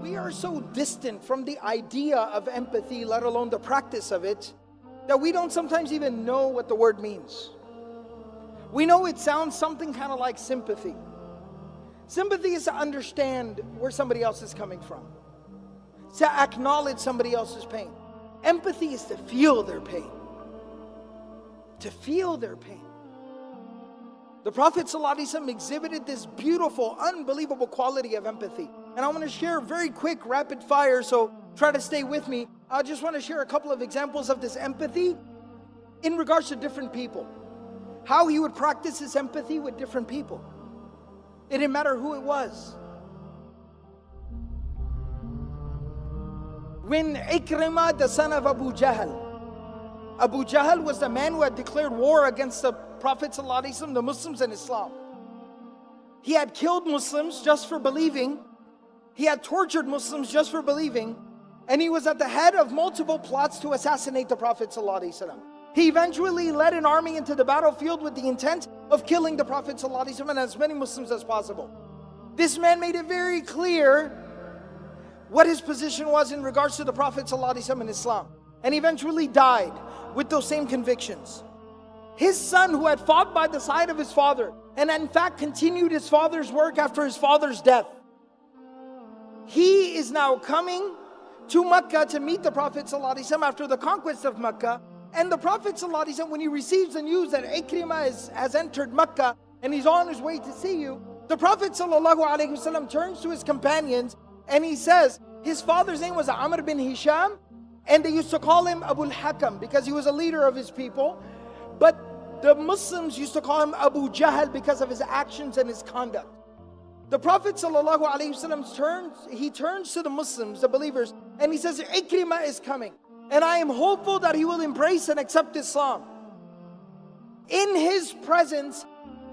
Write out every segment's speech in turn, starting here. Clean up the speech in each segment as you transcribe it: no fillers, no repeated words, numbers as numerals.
We are so distant from the idea of empathy, let alone the practice of it, that we don't sometimes even know what the word means. We know it sounds something kind of like sympathy. Sympathy is to understand where somebody else is coming from, to acknowledge somebody else's pain. Empathy is to feel their pain. To feel their pain. The Prophet ﷺ exhibited this beautiful, unbelievable quality of empathy. And I want to share very quick, rapid fire, so try to stay with me. I just want to share a couple of examples of this empathy in regards to different people. How he would practice his empathy with different people. It didn't matter who it was. When Ikrimah, the son of Abu Jahl was the man who had declared war against the Prophet ﷺ, the Muslims and Islam. He had killed Muslims just for believing. He had tortured Muslims just for believing. And he was at the head of multiple plots to assassinate the Prophet ﷺ. He eventually led an army into the battlefield with the intent of killing the Prophet ﷺ and as many Muslims as possible. This man made it very clear what his position was in regards to the Prophet ﷺ and Islam. And eventually died with those same convictions. His son, who had fought by the side of his father, and in fact continued his father's work after his father's death, he is now coming to Mecca to meet the Prophet ﷺ after the conquest of Mecca. And the Prophet ﷺ, when he receives the news that Ikrimah has entered Mecca and he's on his way to see you, the Prophet ﷺ turns to his companions and he says, his father's name was Amr bin Hisham, and they used to call him Abu al-Hakam because he was a leader of his people. But the Muslims used to call him Abu Jahl because of his actions and his conduct. The Prophet ﷺ turns to the Muslims, the believers, and he says, Ikrimah is coming. And I am hopeful that he will embrace and accept Islam. In his presence,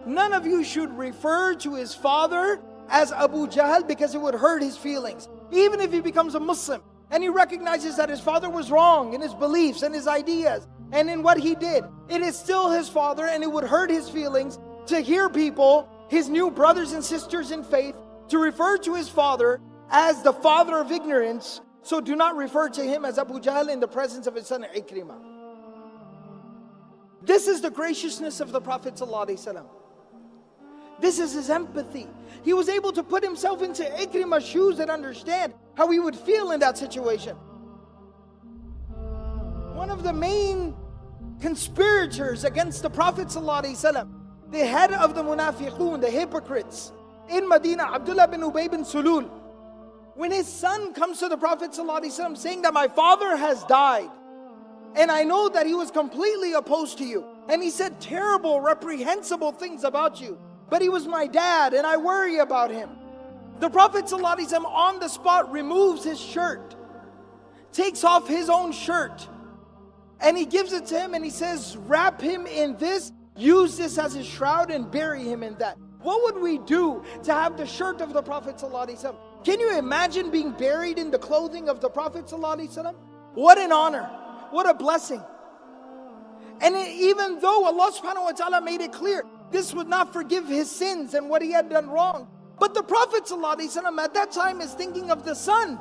none of you should refer to his father as Abu Jahl because it would hurt his feelings. Even if he becomes a Muslim and he recognizes that his father was wrong in his beliefs and his ideas and in what he did, it is still his father and it would hurt his feelings to hear people, his new brothers and sisters in faith, to refer to his father as the father of ignorance. So do not refer to him as Abu Jahl in the presence of his son Ikrimah. This is the graciousness of the Prophet ﷺ. This is his empathy. He was able to put himself into Ikrimah's shoes and understand how he would feel in that situation. One of the main conspirators against the Prophet ﷺ, the head of the Munafiqun, the hypocrites in Medina, Abdullah bin Ubay bin Sulul, when his son comes to the Prophet ﷺ saying that my father has died, and I know that he was completely opposed to you, and he said terrible, reprehensible things about you, but he was my dad and I worry about him. The Prophet ﷺ on the spot removes his shirt, takes off his own shirt, and he gives it to him and he says, wrap him in this, use this as his shroud and bury him in that. What would we do to have the shirt of the Prophet ﷺ? Can you imagine being buried in the clothing of the Prophet ﷺ? What an honor, what a blessing. And even though Allah subhanahu wa ta'ala made it clear, this would not forgive his sins and what he had done wrong. But the Prophet ﷺ at that time is thinking of the son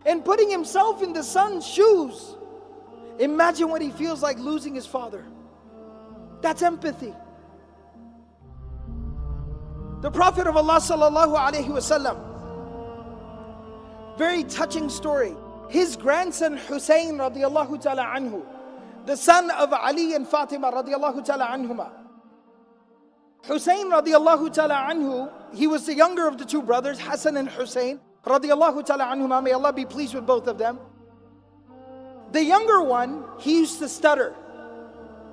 and putting himself in the son's shoes. Imagine what he feels like losing his father. That's empathy. The Prophet of Allah sallallahu alaihi wasallam, very touching story. His grandson Hussein radiallahu ta'ala anhu, the son of Ali and Fatima radiallahu ta'ala anhuma. Hussein radiallahu ta'ala anhu, he was the younger of the two brothers, Hassan and Hussein radiallahu ta'ala anhuma. May Allah be pleased with both of them. The younger one, he used to stutter.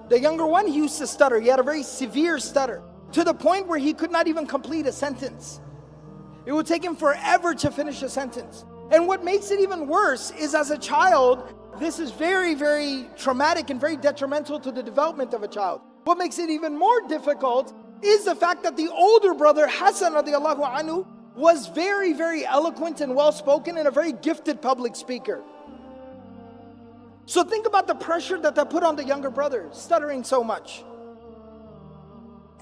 He had a very severe stutter, to the point where he could not even complete a sentence. It would take him forever to finish a sentence. And what makes it even worse is, as a child, this is very, very traumatic and very detrimental to the development of a child. What makes it even more difficult is the fact that the older brother, Hassan radiallahu anhu, was very, very eloquent and well-spoken and a very gifted public speaker. So think about the pressure that put on the younger brother, stuttering so much.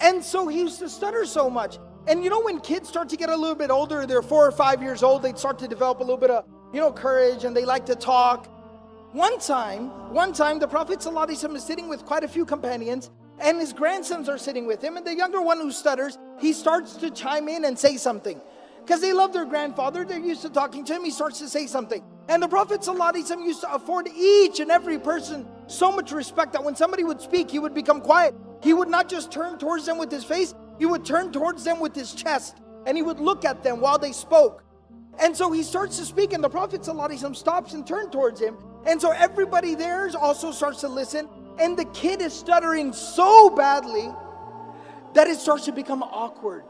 And so he used to stutter so much. And you know, when kids start to get a little bit older, they're 4 or 5 years old, they start to develop a little bit of, courage, and they like to talk. One time, the Prophet ﷺ is sitting with quite a few companions, and his grandsons are sitting with him, and the younger one who stutters, he starts to chime in and say something. Because they love their grandfather, they're used to talking to him, he starts to say something. And the Prophet ﷺ used to afford each and every person so much respect that when somebody would speak, he would become quiet. He would not just turn towards them with his face, he would turn towards them with his chest, and he would look at them while they spoke. And so he starts to speak, and the Prophet ﷺ stops and turns towards him. And so everybody there also starts to listen, and the kid is stuttering so badly that it starts to become awkward.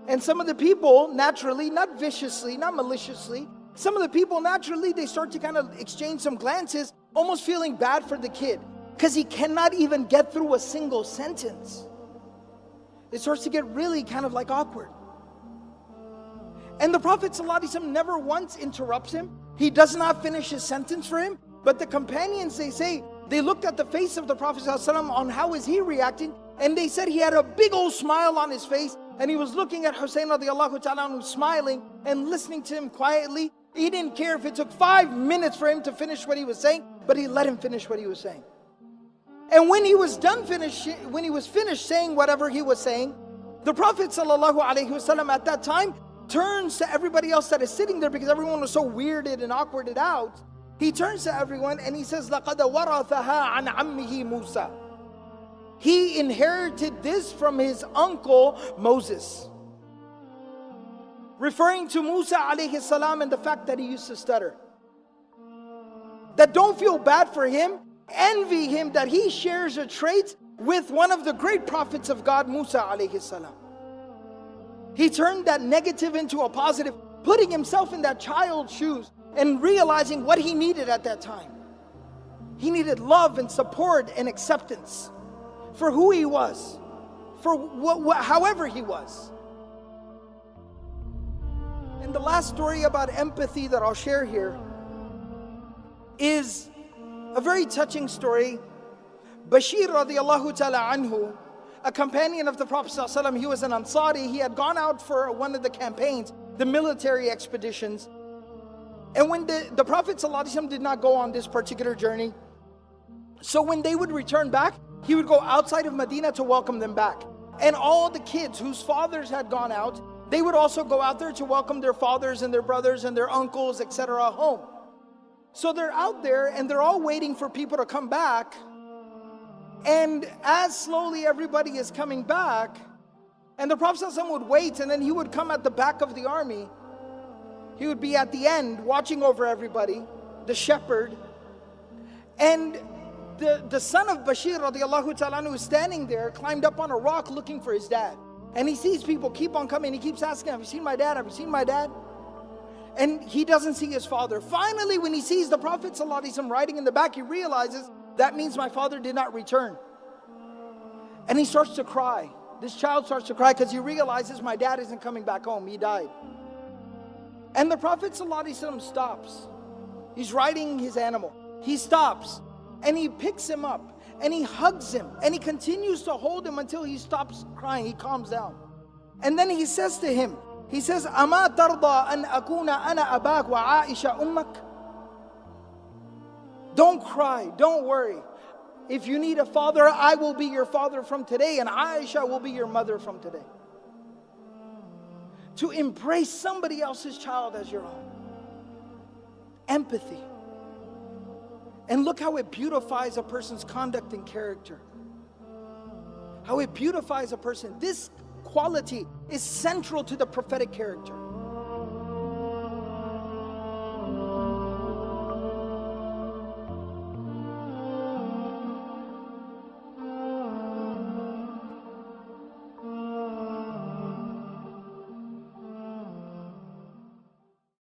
And some of the people naturally, not viciously, not maliciously, some of the people naturally, they start to kind of exchange some glances, almost feeling bad for the kid, because he cannot even get through a single sentence. It starts to get really kind of like awkward. And the Prophet ﷺ never once interrupts him. He does not finish his sentence for him. But the companions, they say, they looked at the face of the Prophet ﷺ on how is he reacting. And they said he had a big old smile on his face. And he was looking at Hussein radiallahu ta'ala anhu, smiling and listening to him quietly. He didn't care if it took 5 minutes for him to finish what he was saying, but he let him finish what he was saying. And when he was finished saying whatever he was saying, the Prophet ﷺ at that time turns to everybody else that is sitting there, because everyone was so weirded and awkwarded out. He turns to everyone and he says, لَقَدْ وَرَثَهَا عَنْ عَمِّهِ مُوسَى. He inherited this from his uncle Moses. Referring to Musa alayhi salam and the fact that he used to stutter. That don't feel bad for him, envy him that he shares a trait with one of the great prophets of God, Musa alayhi salam. He turned that negative into a positive, putting himself in that child's shoes and realizing what he needed at that time. He needed love and support and acceptance for who he was, for however he was. And the last story about empathy that I'll share here is a very touching story. Bashir radiallahu ta'ala anhu, a companion of the Prophet ﷺ, he was an Ansari. He had gone out for one of the campaigns, the military expeditions. And when the Prophet ﷺ did not go on this particular journey, so when they would return back, he would go outside of Medina to welcome them back. And all the kids whose fathers had gone out, they would also go out there to welcome their fathers and their brothers and their uncles, etc. home. So they're out there and they're all waiting for people to come back. And as slowly everybody is coming back, and the Prophet ﷺ would wait, and then he would come at the back of the army. He would be at the end watching over everybody, the shepherd. And the son of Bashir radiallahu ta'ala anhu is standing there, climbed up on a rock looking for his dad. And he sees people keep on coming. He keeps asking, have you seen my dad? Have you seen my dad? And he doesn't see his father. Finally, when he sees the Prophet ﷺ riding in the back, he realizes, that means my father did not return. And he starts to cry. This child starts to cry because he realizes my dad isn't coming back home. He died. And the Prophet ﷺ stops. He's riding his animal. He stops and he picks him up and he hugs him and he continues to hold him until he stops crying. He calms down. And then he says to him, he says, أَمَا تَرْضَى أَنْ أَكُونَ أَنَا أَبَاكَ وَعَائِشَ أُمَّكَ. Don't cry, don't worry. If you need a father, I will be your father from today, and Aisha will be your mother from today. To embrace somebody else's child as your own. Empathy. And look how it beautifies a person's conduct and character. How it beautifies a person. This quality is central to the prophetic character.